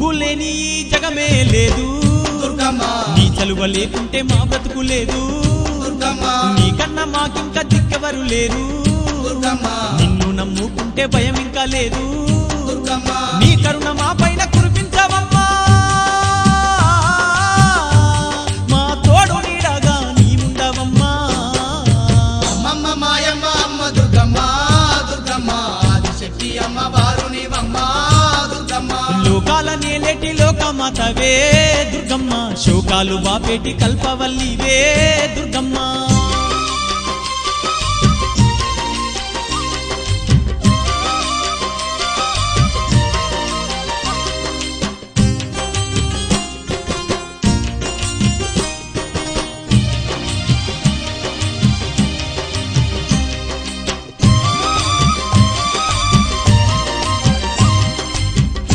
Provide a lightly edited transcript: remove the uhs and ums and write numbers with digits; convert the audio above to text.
నువ్వు లేని ఈ జగమే లేదు దుర్గమ్మ నీ చలువ లేకుంటే మా బ్రతుకు లేదు దుర్గమ్మ నీకన్నా మాకింకా దిక్కెవరు లేరు దుర్గమ్మ నిన్ను నమ్ముకుంటే భయం ఇంకా లేదు దుర్గమ్మ నీ కరుణ మా పైన కురిపించవమ్మా మా తోడు నీడగా నీ ఉండవమ్మా అమ్మమ్మ మాయమ్మ అమ్మ దుర్గమ్మ దుర్గమ్మ ఆదిశక్తి అమ్మ వారునివమ్మ దుర్గమ్మ లోకాల నేలేటి లోకమాతవే దుర్గమ్మ శోకాలు బాపేటి కల్పవల్లివే దుర్గమ్మ